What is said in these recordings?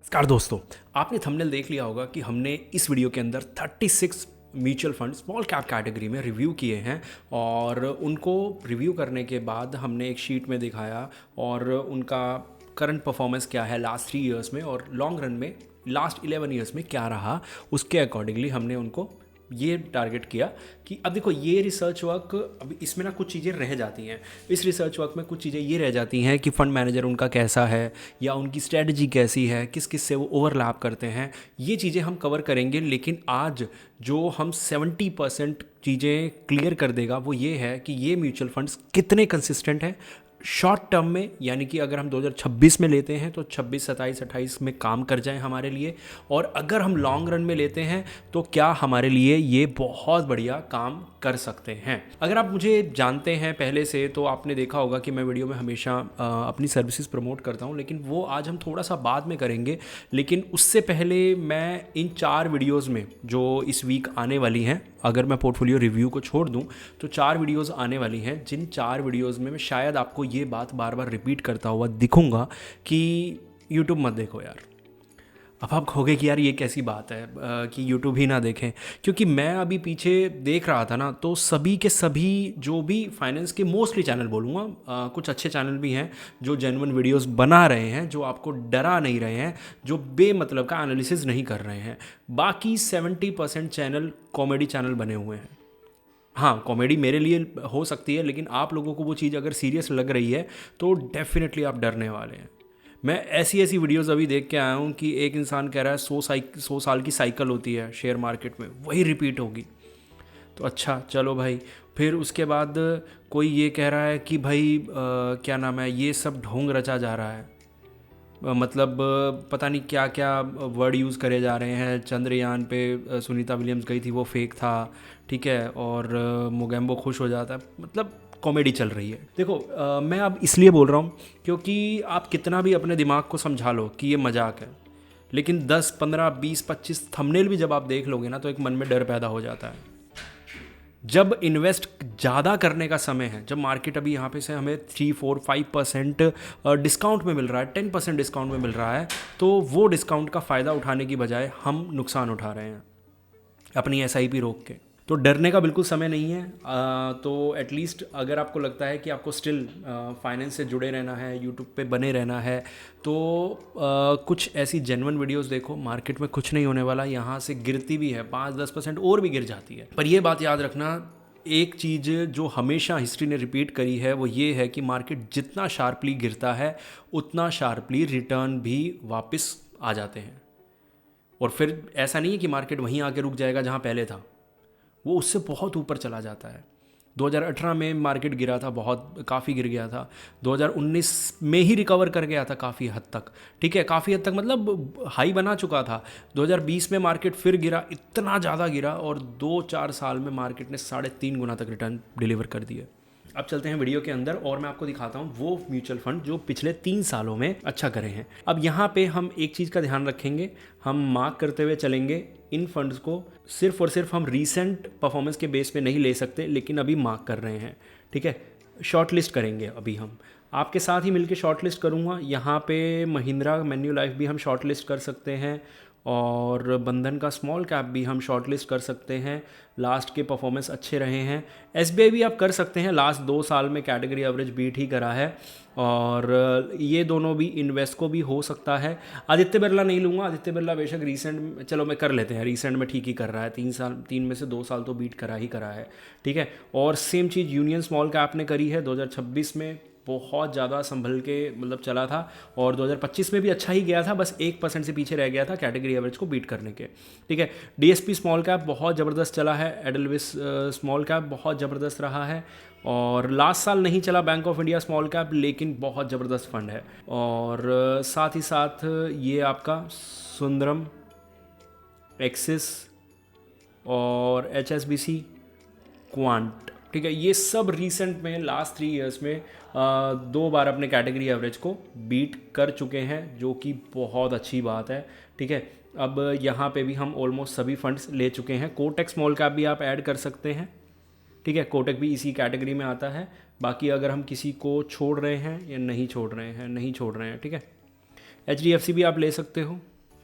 नमस्कार दोस्तों, आपने थंबनेल देख लिया होगा कि हमने इस वीडियो के अंदर 36 mutual fund small cap category में रिव्यू किए हैं और उनको रिव्यू करने के बाद हमने एक शीट में दिखाया और उनका करंट परफॉर्मेंस क्या है लास्ट 3 इयर्स में और लॉन्ग रन में लास्ट 11 इयर्स में क्या रहा, उसके अकॉर्डिंगली हमने उनको ये टारगेट किया कि अब देखो ये रिसर्च वर्क, अब इसमें ना कुछ चीज़ें रह जाती हैं। इस रिसर्च वर्क में कुछ चीज़ें ये रह जाती हैं कि फ़ंड मैनेजर उनका कैसा है या उनकी स्ट्रेटजी कैसी है, किस किस से वो ओवरलैप करते हैं, ये चीज़ें हम कवर करेंगे। लेकिन आज जो हम 70% चीज़ें क्लियर कर देगा वो ये है कि ये म्यूचुअल फंड्स कितने कंसिस्टेंट हैं शॉर्ट टर्म में, यानी कि अगर हम 2026 में लेते हैं तो 26, 27, 28 में काम कर जाएं हमारे लिए, और अगर हम लॉन्ग रन में लेते हैं तो क्या हमारे लिए ये बहुत बढ़िया काम कर सकते हैं। अगर आप मुझे जानते हैं पहले से तो आपने देखा होगा कि मैं वीडियो में हमेशा अपनी सर्विसेज प्रमोट करता हूं, लेकिन वो आज हम थोड़ा सा बाद में करेंगे। लेकिन उससे पहले मैं इन 4 वीडियोज़ में जो इस वीक आने वाली हैं, अगर मैं पोर्टफोलियो रिव्यू को छोड़ दूं तो 4 वीडियोस आने वाली हैं, जिन 4 वीडियोस में मैं शायद आपको ये बात बार बार रिपीट करता हुआ दिखूंगा कि यूट्यूब मत देखो यार। अब आप कहोगे कि यार ये कैसी बात है कि यूट्यूब ही ना देखें, क्योंकि मैं अभी पीछे देख रहा था ना तो सभी के सभी जो भी फाइनेंस के मोस्टली चैनल बोलूँगा, कुछ अच्छे चैनल भी हैं जो जेन्युइन वीडियोस बना रहे हैं, जो आपको डरा नहीं रहे हैं, जो बेमतलब का एनालिसिस नहीं कर रहे हैं। बाकी 70% चैनल कॉमेडी चैनल बने हुए हैं। हाँ, कॉमेडी मेरे लिए हो सकती है, लेकिन आप लोगों को वो चीज़ अगर सीरियस लग रही है तो डेफिनेटली आप डरने वाले हैं। मैं ऐसी ऐसी वीडियोस अभी देख के आया हूँ कि एक इंसान कह रहा है 100 साल की साइकिल होती है शेयर मार्केट में, वही रिपीट होगी। तो अच्छा चलो भाई, फिर उसके बाद कोई ये कह रहा है कि भाई क्या नाम है, ये सब ढोंग रचा जा रहा है। मतलब पता नहीं क्या क्या वर्ड यूज़ करे जा रहे हैं। चंद्रयान पे सुनीता विलियम्स गई थी, वो फेक था, ठीक है, और मोगेम्बो खुश हो जाता है। मतलब कॉमेडी चल रही है। देखो मैं अब इसलिए बोल रहा हूँ क्योंकि आप कितना भी अपने दिमाग को समझा लो कि ये मजाक है, लेकिन 10, 15, 20, 25 थंबनेल भी जब आप देख लोगे ना तो एक मन में डर पैदा हो जाता है। जब इन्वेस्ट ज़्यादा करने का समय है, जब मार्केट अभी यहाँ पे से हमें 3, 4, 5% डिस्काउंट में मिल रहा है, 10% डिस्काउंट में मिल रहा है, तो वो डिस्काउंट का फ़ायदा उठाने की बजाय हम नुकसान उठा रहे हैं अपनी SIP रोक के। तो डरने का बिल्कुल समय नहीं है। तो एटलीस्ट अगर आपको लगता है कि आपको स्टिल फाइनेंस से जुड़े रहना है, यूट्यूब पे बने रहना है, तो कुछ ऐसी जेन्युइन वीडियोस देखो। मार्केट में कुछ नहीं होने वाला, यहाँ से गिरती भी है 5-10% और भी गिर जाती है। पर ये बात याद रखना, एक चीज़ जो हमेशा हिस्ट्री ने रिपीट करी है वो ये है कि मार्केट जितना शार्पली गिरता है उतना शार्पली रिटर्न भी वापस आ जाते हैं। और फिर ऐसा नहीं है कि मार्केट वहीं आके रुक जाएगा जहाँ पहले था, वो उससे बहुत ऊपर चला जाता है। 2018 में मार्केट गिरा था, बहुत काफ़ी गिर गया था। 2019 में ही रिकवर कर गया था काफ़ी हद तक, ठीक है, काफ़ी हद तक मतलब हाई बना चुका था। 2020 में मार्केट फिर गिरा, इतना ज़्यादा गिरा, और 2-4 साल में मार्केट ने 3.5 गुना तक रिटर्न डिलीवर कर दिए। अब चलते हैं वीडियो के अंदर और मैं आपको दिखाता हूँ वो म्यूचुअल फंड जो पिछले 3 सालों में अच्छा करे हैं। अब यहाँ पे हम एक चीज़ का ध्यान रखेंगे, हम मार्क करते हुए चलेंगे इन फंड्स को। सिर्फ और सिर्फ हम रीसेंट परफॉर्मेंस के बेस पे नहीं ले सकते, लेकिन अभी मार्क कर रहे हैं, ठीक है। शॉर्ट लिस्ट करेंगे अभी हम आपके साथ ही मिलके शॉर्ट लिस्ट करूँगा। यहाँ पे महिंद्रा मैन्युलाइफ भी हम शॉर्ट लिस्ट कर सकते हैं और बंधन का स्मॉल कैप भी हम शॉर्ट लिस्ट कर सकते हैं। लास्ट के परफॉर्मेंस अच्छे रहे हैं। SBI भी आप कर सकते हैं, लास्ट 2 साल में कैटेगरी एवरेज बीट ही करा है, और ये दोनों भी इन्वेस्को भी हो सकता है। आदित्य बिरला नहीं लूँगा, आदित्य बिरला बेशक रीसेंट, चलो मैं कर लेते हैं, रीसेंट में ठीक ही कर रहा है, 3 में से 2 साल तो बीट करा ही करा है, ठीक है। और सेम चीज़ यूनियन स्मॉल कैप ने करी है 2026 में, बहुत ज़्यादा संभल के मतलब चला था, और 2025 में भी अच्छा ही गया था, बस 1% से पीछे रह गया था कैटेगरी एवरेज को बीट करने के, ठीक है। DSP स्मॉल कैप बहुत ज़बरदस्त चला है, एडलविस स्मॉल कैप बहुत ज़बरदस्त रहा है, और लास्ट साल नहीं चला bank of India small cap, लेकिन बहुत ज़बरदस्त फंड है। और साथ ही साथ ये आपका सुंदरम, एक्सिस और HSBC, क्वांट, ठीक है, ये सब रीसेंट में लास्ट 3 इयर्स में 2 बार अपने कैटेगरी एवरेज को बीट कर चुके हैं, जो कि बहुत अच्छी बात है, ठीक है। अब यहाँ पे भी हम ऑलमोस्ट सभी फंड्स ले चुके हैं। कोटक स्मॉल कैप भी आप ऐड कर सकते हैं, ठीक है, कोटक भी इसी कैटेगरी में आता है। बाकी अगर हम किसी को छोड़ रहे हैं या नहीं छोड़ रहे हैं, ठीक है। HDFC भी आप ले सकते हो,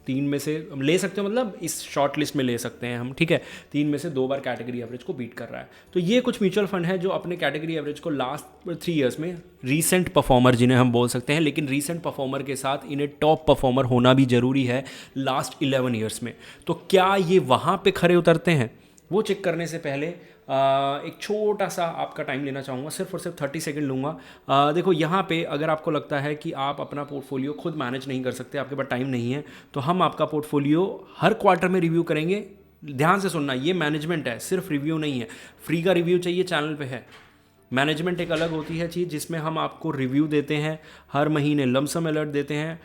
3 में से ले सकते हो, मतलब इस शॉर्ट लिस्ट में ले सकते हैं हम, ठीक है। 3 में से 2 बार कैटेगरी एवरेज को बीट कर रहा है। तो ये कुछ म्यूचुअल फंड है जो अपने कैटेगरी एवरेज को लास्ट 3 ईयर्स में रीसेंट परफॉर्मर जिन्हें हम बोल सकते हैं, लेकिन रीसेंट परफॉर्मर के साथ इन्हें टॉप परफॉर्मर होना भी ज़रूरी है लास्ट 11 ईयर्स में। तो क्या ये वहाँ पे खरे उतरते हैं, वो चेक करने से पहले एक छोटा सा आपका टाइम लेना चाहूँगा, सिर्फ और सिर्फ 30 सेकंड लूँगा। देखो यहाँ पे अगर आपको लगता है कि आप अपना पोर्टफोलियो खुद मैनेज नहीं कर सकते, आपके पास टाइम नहीं है, तो हम आपका पोर्टफोलियो हर क्वार्टर में रिव्यू करेंगे। ध्यान से सुनना, ये मैनेजमेंट है, सिर्फ रिव्यू नहीं है। फ्री का रिव्यू चाहिए चैनल पे है। मैनेजमेंट एक अलग होती है चीज़ जिसमें हम आपको रिव्यू देते हैं, हर महीने लमसम अलर्ट देते हैं।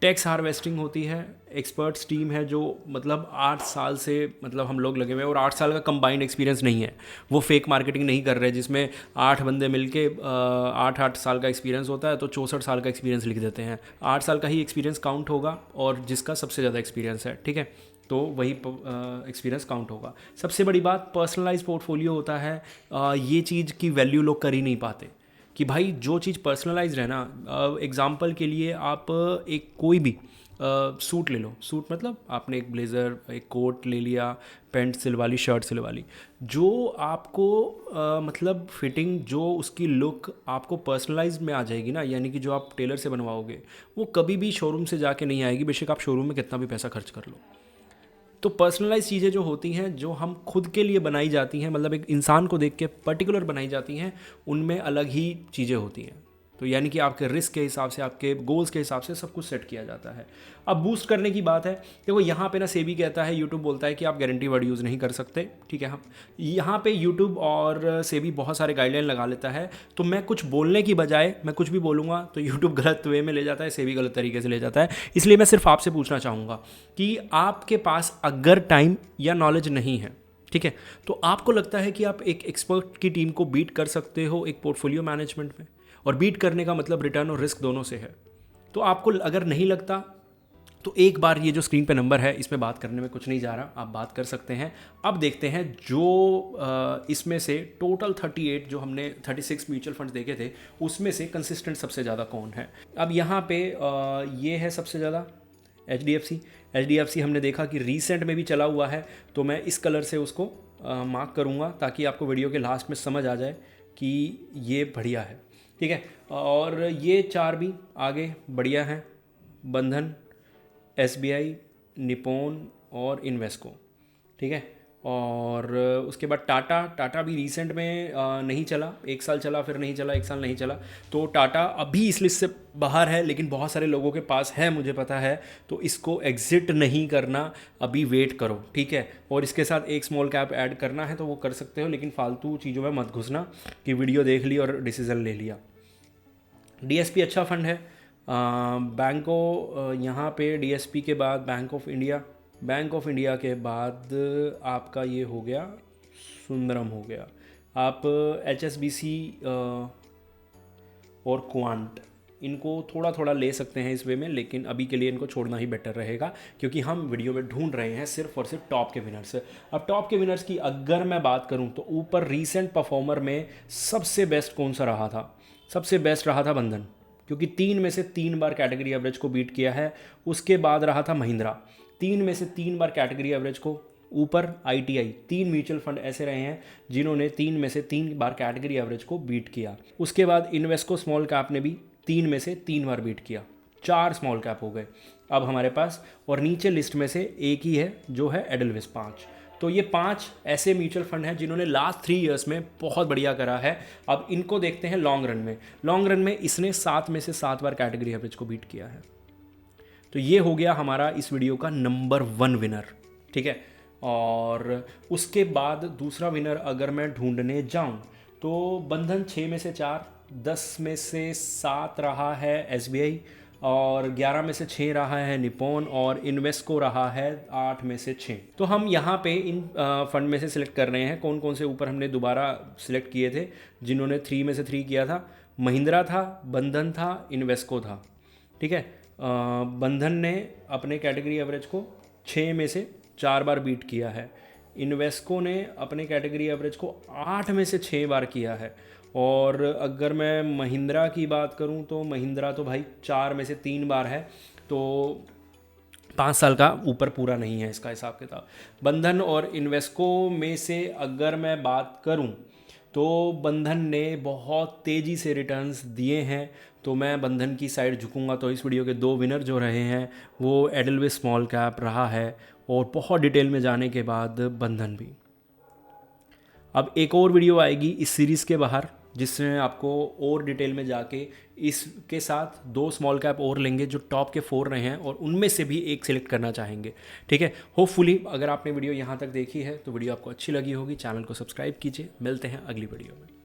टैक्स हार्वेस्टिंग होती है, एक्सपर्ट्स टीम है जो मतलब 8 साल से मतलब हम लोग लगे हुए हैं, और 8 साल का कंबाइंड एक्सपीरियंस नहीं है। वो फेक मार्केटिंग नहीं कर रहे जिसमें 8 बंदे मिलके 8 साल का एक्सपीरियंस होता है तो 64 साल का एक्सपीरियंस लिख देते हैं। 8 साल का ही एक्सपीरियंस काउंट होगा और जिसका सबसे ज़्यादा एक्सपीरियंस है, ठीक है, तो वही एक्सपीरियंस काउंट होगा। सबसे बड़ी बात पर्सनलाइज पोर्टफोलियो होता है। ये चीज़ की वैल्यू लोग कर ही नहीं पाते कि भाई जो चीज़ पर्सनलाइज है ना, एग्जांपल के लिए आप एक कोई भी सूट ले लो। सूट मतलब आपने एक ब्लेज़र, एक कोट ले लिया, पैंट सिलवा ली, शर्ट सिलवा ली, जो आपको मतलब फिटिंग, जो उसकी लुक आपको पर्सनलाइज में आ जाएगी ना, यानी कि जो आप टेलर से बनवाओगे वो कभी भी शोरूम से जाके नहीं आएगी, बेशक आप शोरूम में कितना भी पैसा खर्च कर लो। तो पर्सनलाइज चीज़ें जो होती हैं, जो हम खुद के लिए बनाई जाती हैं, मतलब एक इंसान को देख के पर्टिकुलर बनाई जाती हैं, उनमें अलग ही चीज़ें होती हैं। तो यानी कि आपके रिस्क के हिसाब से, आपके गोल्स के हिसाब से सब कुछ सेट किया जाता है। अब बूस्ट करने की बात है, देखो यहाँ पे ना सेबी कहता है, यूट्यूब बोलता है कि आप गारंटी वर्ड यूज़ नहीं कर सकते, ठीक है। हम यहाँ पे यूट्यूब और सेबी बहुत सारे गाइडलाइन लगा लेता है, तो मैं कुछ बोलने की बजाय मैं कुछ भी बोलूँगा तो यूट्यूब गलत वे में ले जाता है, सेबी गलत तरीके से ले जाता है। इसलिए मैं सिर्फ आपसे पूछना चाहूँगा कि आपके पास अगर टाइम या नॉलेज नहीं है, ठीक है, तो आपको लगता है कि आप एक एक्सपर्ट की टीम को बीट कर सकते हो एक पोर्टफोलियो मैनेजमेंट में? और बीट करने का मतलब रिटर्न और रिस्क दोनों से है। तो आपको अगर नहीं लगता तो एक बार ये जो स्क्रीन पे नंबर है, इसमें बात करने में कुछ नहीं जा रहा, आप बात कर सकते हैं। अब देखते हैं जो इसमें से टोटल 38 जो हमने 36 म्यूचुअल फंड्स देखे थे, उसमें से कंसिस्टेंट सबसे ज़्यादा कौन है। अब यहाँ पे ये है सबसे ज़्यादा HDFC हमने देखा कि रीसेंट में भी चला हुआ है, तो मैं इस कलर से उसको मार्क करूँगा ताकि आपको वीडियो के लास्ट में समझ आ जाए कि ये बढ़िया है, ठीक है। और ये 4 भी आगे बढ़िया हैं, बंधन, SBI, निप्पॉन और इन्वेस्को, ठीक है। और उसके बाद टाटा भी रीसेंट में नहीं चला, 1 साल चला फिर नहीं चला, 1 साल नहीं चला, तो टाटा अभी इस लिस्ट से बाहर है, लेकिन बहुत सारे लोगों के पास है, मुझे पता है, तो इसको एग्जिट नहीं करना, अभी वेट करो, ठीक है। और इसके साथ एक स्मॉल कैप ऐड करना है तो वो कर सकते हो, लेकिन फालतू चीज़ों में मत घुसना कि वीडियो देख ली और डिसीज़न ले लिया। DSP अच्छा फंड है। यहाँ पे DSP के बाद बैंक ऑफ इंडिया के बाद आपका ये हो गया, सुंदरम हो गया। आप HSBC और क्वांट, इनको थोड़ा थोड़ा ले सकते हैं इस वे में, लेकिन अभी के लिए इनको छोड़ना ही बेटर रहेगा, क्योंकि हम वीडियो में ढूंढ रहे हैं सिर्फ और सिर्फ टॉप के विनर्स। अब टॉप के विनर्स की अगर मैं बात करूं तो ऊपर रीसेंट परफॉर्मर में सबसे बेस्ट कौन सा रहा था? सबसे बेस्ट रहा था बंधन, क्योंकि 3 में से 3 बार कैटेगरी एवरेज को बीट किया है। उसके बाद रहा था महिंद्रा, 3 में से 3 बार कैटेगरी एवरेज को ऊपर। ITI, 3 म्यूचुअल फंड ऐसे रहे हैं जिन्होंने 3 में से 3 बार कैटेगरी एवरेज को बीट किया। उसके बाद इन्वेस्को स्मॉल कैप ने भी 3 में से 3 बार बीट किया, 4 स्मॉल कैप हो गए अब हमारे पास। और नीचे लिस्ट में से एक ही है जो है एडलविस 5। तो ये 5 ऐसे म्यूचुअल फंड हैं जिन्होंने लास्ट 3 ईयर्स में बहुत बढ़िया करा है। अब इनको देखते हैं लॉन्ग रन में इसने 7 में से 7 बार कैटेगरी एवरेज को बीट किया है। तो ये हो गया हमारा इस वीडियो का नंबर 1 विनर, ठीक है। और उसके बाद दूसरा विनर अगर मैं ढूंढने जाऊं तो बंधन 6 में से 4, 10 में से 7 रहा है SBI, और 11 में से 6 रहा है निप्पॉन, और इन्वेस्को रहा है 8 में से 6। तो हम यहाँ पे इन फंड में से सिलेक्ट कर रहे हैं कौन कौन से ऊपर हमने दोबारा सिलेक्ट किए थे, जिन्होंने 3 में से 3 किया था। महिंद्रा था, बंधन था, इन्वेस्को था, ठीक है। बंधन ने अपने कैटेगरी एवरेज को 6 में से 4 बार बीट किया है। इन्वेस्को ने अपने कैटेगरी एवरेज को 8 में से 6 बार किया है। और अगर मैं महिंद्रा की बात करूं तो महिंद्रा तो भाई 4 में से 3 बार है, तो 5 साल का ऊपर पूरा नहीं है इसका हिसाब किताब। बंधन और इन्वेस्को में से अगर मैं बात करूं तो बंधन ने बहुत तेज़ी से रिटर्न्स दिए हैं, तो मैं बंधन की साइड झुकूंगा। तो इस वीडियो के 2 विनर जो रहे हैं वो एडलविस स्मॉल कैप रहा है, और बहुत डिटेल में जाने के बाद बंधन भी। अब एक और वीडियो आएगी इस सीरीज़ के बाहर, जिसमें आपको और डिटेल में जाके इसके साथ 2 स्मॉल कैप और लेंगे जो टॉप के 4 रहे हैं, और उनमें से भी एक सिलेक्ट करना चाहेंगे। ठीक है, होपफुली अगर आपने वीडियो यहाँ तक देखी है तो वीडियो आपको अच्छी लगी होगी। चैनल को सब्सक्राइब कीजिए। मिलते हैं अगली वीडियो में।